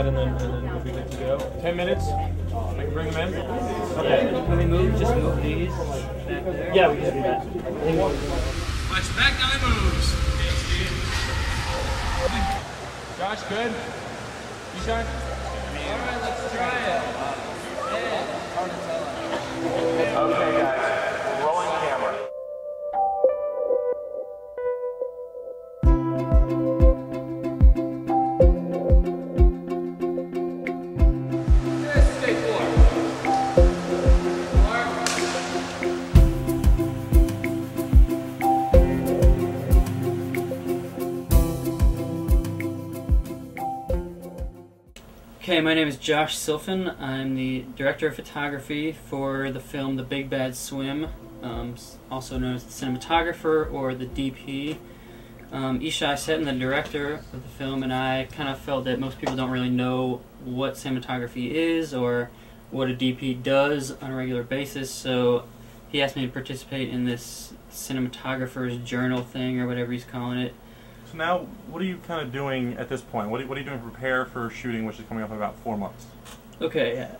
that, and then we'll be good to go. 10 minutes. I can bring them in. Okay. Can we just move these back there? Yeah, we can do that. Let's back down the moves. Josh, good? You sure? Alright, let's try it. It's hard to tell. Okay, guys, rolling camera. Okay, my name is Josh Silfen. I'm the director of photography for the film The Big Bad Swim, also known as the cinematographer or the DP. Ishai Seton, the director of the film, and I kind of felt that most people don't really know what cinematography is or what a DP does on a regular basis, so he asked me to participate in this cinematographer's journal thing or whatever he's calling it. So now, what are you kind of doing at this point? What are you doing to prepare for shooting, which is coming up in about 4 months? Okay, yeah.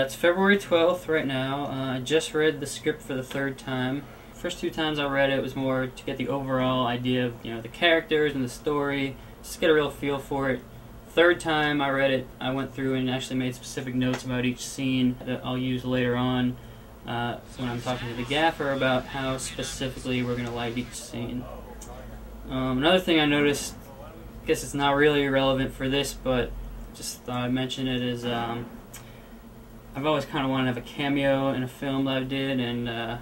It's February 12th right now. I just read the script for the 3rd time. First 2 times I read it was more to get the overall idea of the characters and the story, just get a real feel for it. 3rd time I read it, I went through and actually made specific notes about each scene that I'll use later on. So when I'm talking to the gaffer about how specifically we're going to light each scene. Another thing I noticed, I guess it's not really relevant for this, but just thought I'd mention it, is I've always kind of wanted to have a cameo in a film that I did, and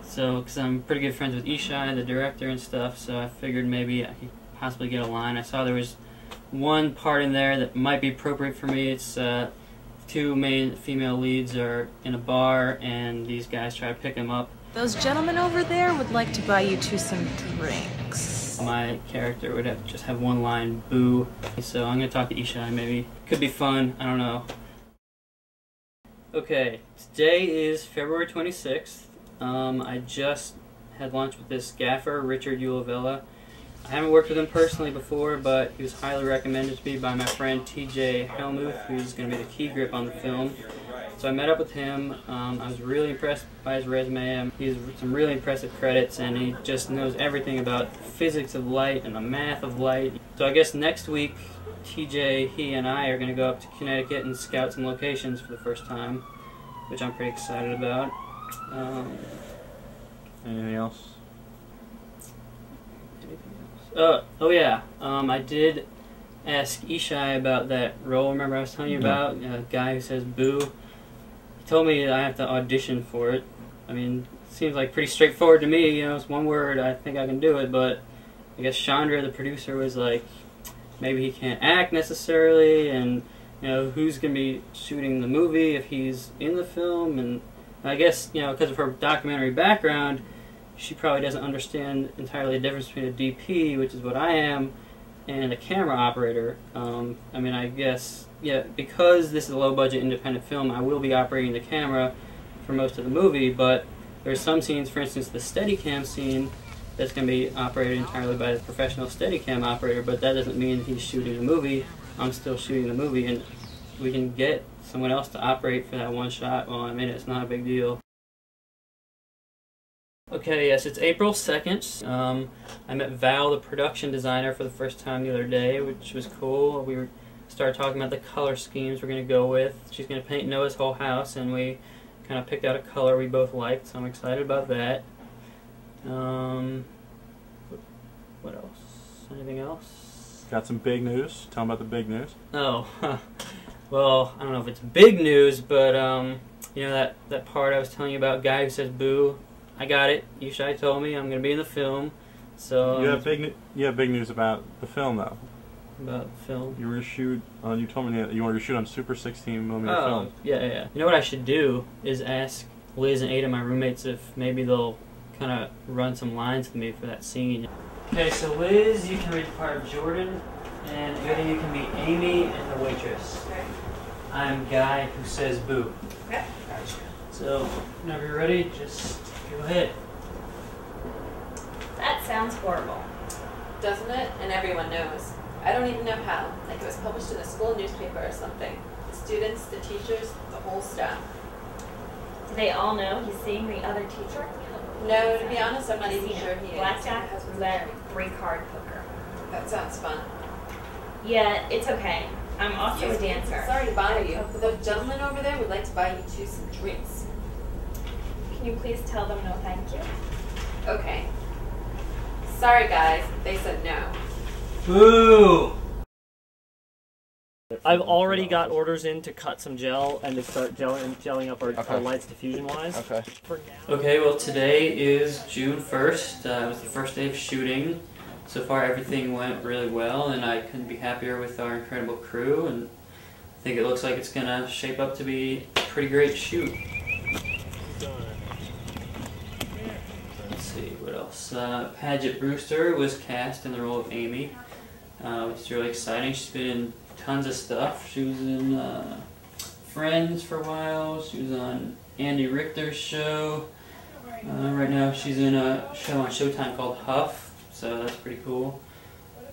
so because I'm pretty good friends with Ishai, the director and stuff, so I figured maybe I could possibly get a line. I saw there was one part in there that might be appropriate for me. It's 2 main female leads are in a bar, and these guys try to pick them up. Those gentlemen over there would like to buy you 2 some drinks. My character would just have one line, boo. So I'm going to talk to Ishai, maybe. Could be fun, I don't know. Okay, today is February 26th. I just had lunch with this gaffer, Richard Ulavella. I haven't worked with him personally before, but he was highly recommended to me by my friend TJ Helmuth, who's going to be the key grip on the film. So I met up with him. I was really impressed by his resume. He has some really impressive credits, and he just knows everything about physics of light and the math of light. So I guess next week, TJ, he and I are going to go up to Connecticut and scout some locations for the first time, which I'm pretty excited about. Anything else? Oh yeah, I did ask Ishai about that role. Remember I was telling you about a guy who says boo? He told me that I have to audition for it. I mean, it seems like pretty straightforward to me. It's one word. I think I can do it. But I guess Chandra, the producer, was like, maybe he can't act necessarily, and who's gonna be shooting the movie if he's in the film? And I guess because of her documentary background, she probably doesn't understand entirely the difference between a DP, which is what I am, and a camera operator. I mean, I guess, yeah, because this is a low-budget independent film, I will be operating the camera for most of the movie, but there's some scenes, for instance, the Steadicam scene, that's going to be operated entirely by a professional Steadicam operator, but that doesn't mean he's shooting the movie. I'm still shooting the movie, and we can get someone else to operate for that one shot. Well, I mean, it's not a big deal. Okay, yes, it's April 2nd. I met Val, the production designer, for the first time the other day, which was cool. We started talking about the color schemes we're going to go with. She's going to paint Noah's whole house, and we kind of picked out a color we both liked, so I'm excited about that. What else? Anything else? Got some big news. Tell them about the big news. Oh, well, I don't know if it's big news, but that part I was telling you about, guy who says boo, I got it. Ishai told me I'm going to be in the film. So you have big news about the film, though. About the film? You were to shoot on. You told me that you wanted to shoot on Super 16mm film. Yeah. You know what I should do is ask Liz and Ada, my roommates, if maybe they'll kind of run some lines with me for that scene. Okay, so Liz, you can read the part of Jordan, and Ada, you can be Amy and the waitress. Okay. I'm Guy who says boo. Okay. So whenever you're ready, just go ahead. That sounds horrible. Doesn't it? And everyone knows. I don't even know how. Like it was published in a school newspaper or something. The students, the teachers, the whole staff. Do they all know he's seeing the other teacher? No, to be honest, I'm not even sure he is. Blackjack was that 3-card poker. That sounds fun. Yeah, it's okay. I'm also a dancer. Sorry to bother you, but the gentleman over there would like to buy you two some drinks. Can you please tell them no thank you? Okay. Sorry guys, they said no. Boo! I've already got orders in to cut some gel and to start gelling up our lights diffusion-wise. Okay. Okay, well today is June 1st. It was the first day of shooting. So far everything went really well and I couldn't be happier with our incredible crew, and I think it looks like it's going to shape up to be a pretty great shoot. Let's see, what else? Paget Brewster was cast in the role of Amy, which is really exciting. She's been in tons of stuff. She was in Friends for a while. She was on Andy Richter's show. Right now she's in a show on Showtime called Huff, so that's pretty cool.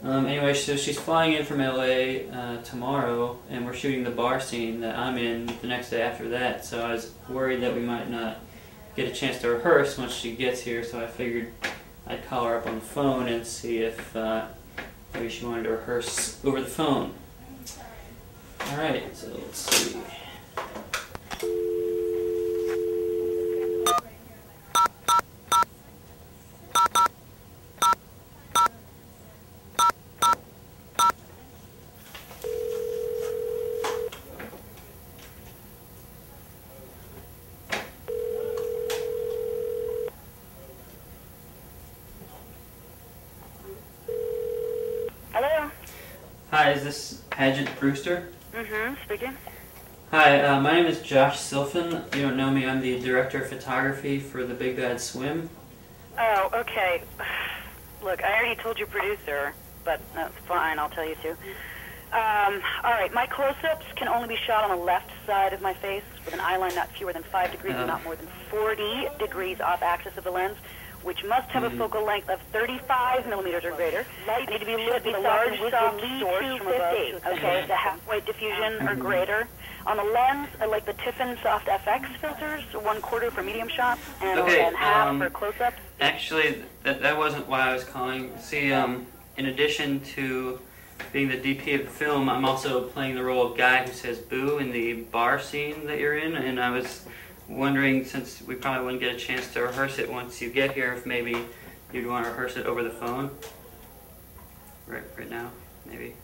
Anyway, so she's flying in from LA tomorrow, and we're shooting the bar scene that I'm in the next day after that, so I was worried that we might not get a chance to rehearse once she gets here, so I figured I'd call her up on the phone and see if maybe she wanted to rehearse over the phone. Alright, so let's see. Hello? Hi, is this Paget Brewster? Mm-hmm, speaking. Hi, my name is Josh Silfen. If you don't know me, I'm the director of photography for The Big Bad Swim. Oh, okay. Look, I already told your producer, but that's fine, I'll tell you too. Alright, my close-ups can only be shot on the left side of my face with an eye line not fewer than 5 degrees and not more than 40 degrees off axis of the lens, which must have a focal length of 35 millimeters or greater. Light need to be lit with a large soft source from above, okay, the half-white diffusion or greater. On the lens, I like the Tiffin Soft FX filters, 1/4 for medium shots and half for close-ups. Actually, that wasn't why I was calling. See, in addition to being the DP of the film, I'm also playing the role of guy who says boo in the bar scene that you're in, and I was wondering, since we probably wouldn't get a chance to rehearse it once you get here, if maybe you'd want to rehearse it over the phone. Right now, maybe.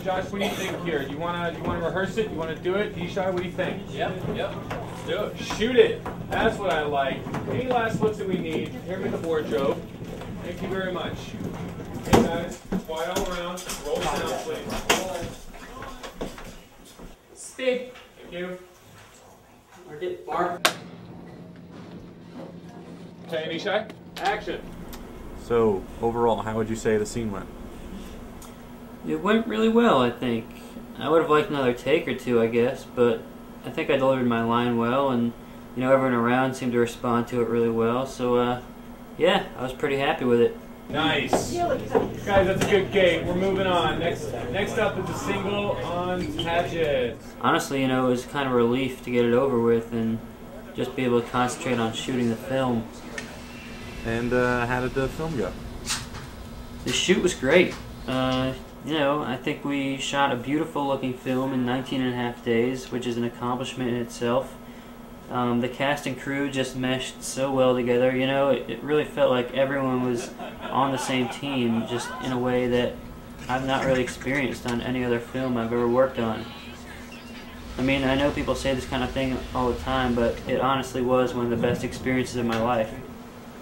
Josh, what do you think here? You wanna rehearse it? You wanna do it? Ishai, what do you think? Yep, let's do it. Shoot it. That's what I like. Any last looks that we need? Here with the wardrobe. Thank you very much. Hey guys, quiet all around. Roll sound, please. Speed. Thank you. Mark. Okay, and Ishai, action. So, overall, how would you say the scene went? It went really well, I think. I would have liked another take or two, I guess, but I think I delivered my line well, and everyone around seemed to respond to it really well. So, yeah, I was pretty happy with it. Nice. Guys, that's a good gate. We're moving on. Next up is a single on Paget. Honestly, it was kind of a relief to get it over with and just be able to concentrate on shooting the film. And how did the film go? The shoot was great. I think we shot a beautiful looking film in 19.5 days, which is an accomplishment in itself. The cast and crew just meshed so well together. It really felt like everyone was on the same team, just in a way that I've not really experienced on any other film I've ever worked on. I mean, I know people say this kind of thing all the time, but it honestly was one of the best experiences of my life.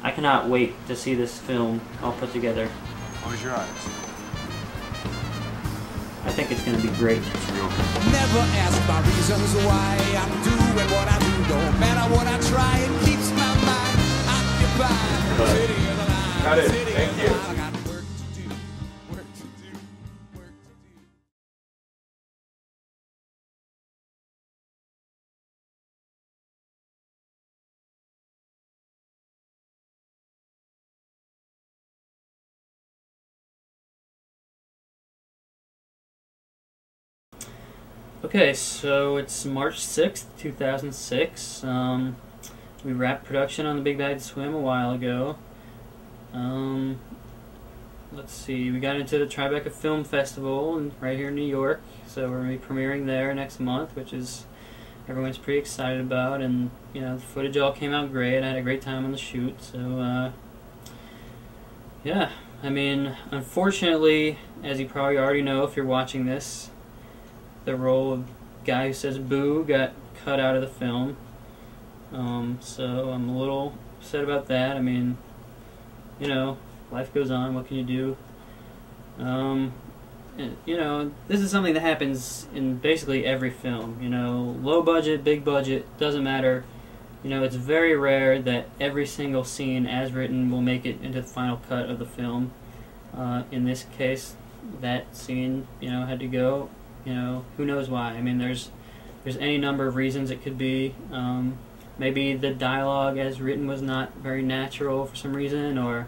I cannot wait to see this film all put together. Close your eyes. I think it's going to be great. Never ask my reasons why I'm doing what I do. No matter what I try, it keeps my mind occupied. Got it. Thank you. Okay, so it's March 6th, 2006. We wrapped production on The Big Bad Swim a while ago. Let's see, we got into the Tribeca Film Festival right here in New York, so we're going to be premiering there next month, which is everyone's pretty excited about, and you know, the footage all came out great. I had a great time on the shoot, so yeah, I mean, unfortunately, as you probably already know if you're watching this, the role of guy who says boo got cut out of the film. So I'm a little upset about that. I mean, you know, life goes on, what can you do? And, you know, this is something that happens in basically every film. You know, low budget, big budget, doesn't matter. You know, it's very rare that every single scene as written will make it into the final cut of the film. In this case, that scene, you know, had to go. You know, who knows why? I mean, there's any number of reasons it could be. Maybe the dialogue as written was not very natural for some reason, or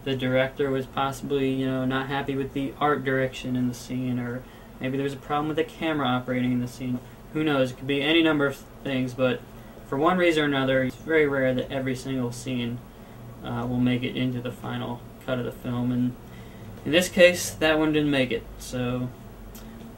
the director was possibly, you know, not happy with the art direction in the scene, or maybe there's a problem with the camera operating in the scene. Who knows? It could be any number of things, but for one reason or another, it's very rare that every single scene will make it into the final cut of the film, and in this case, that one didn't make it, so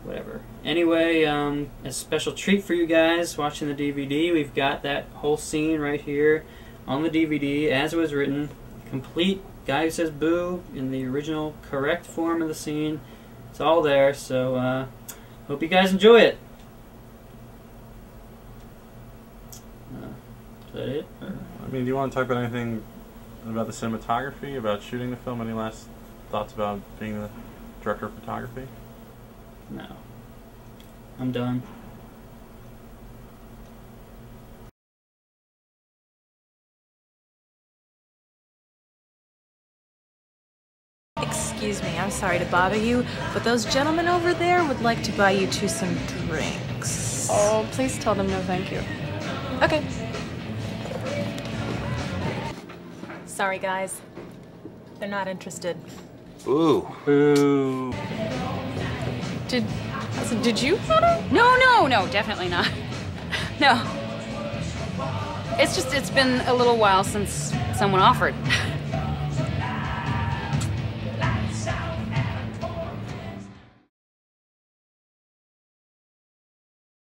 whatever. Anyway, a special treat for you guys watching the DVD. We've got that whole scene right here on the DVD as it was written, complete. Guy who says boo in the original correct form of the scene. It's all there, so hope you guys enjoy it. Is that it? I mean, do you want to talk about anything about the cinematography, about shooting the film? Any last thoughts about being the director of photography? No. I'm done. Excuse me, I'm sorry to bother you, but those gentlemen over there would like to buy you two some drinks. Oh, please tell them no thank you. Okay. Sorry, guys. They're not interested. Ooh. Boo. Did you order? No, definitely not. No. It's been a little while since someone offered.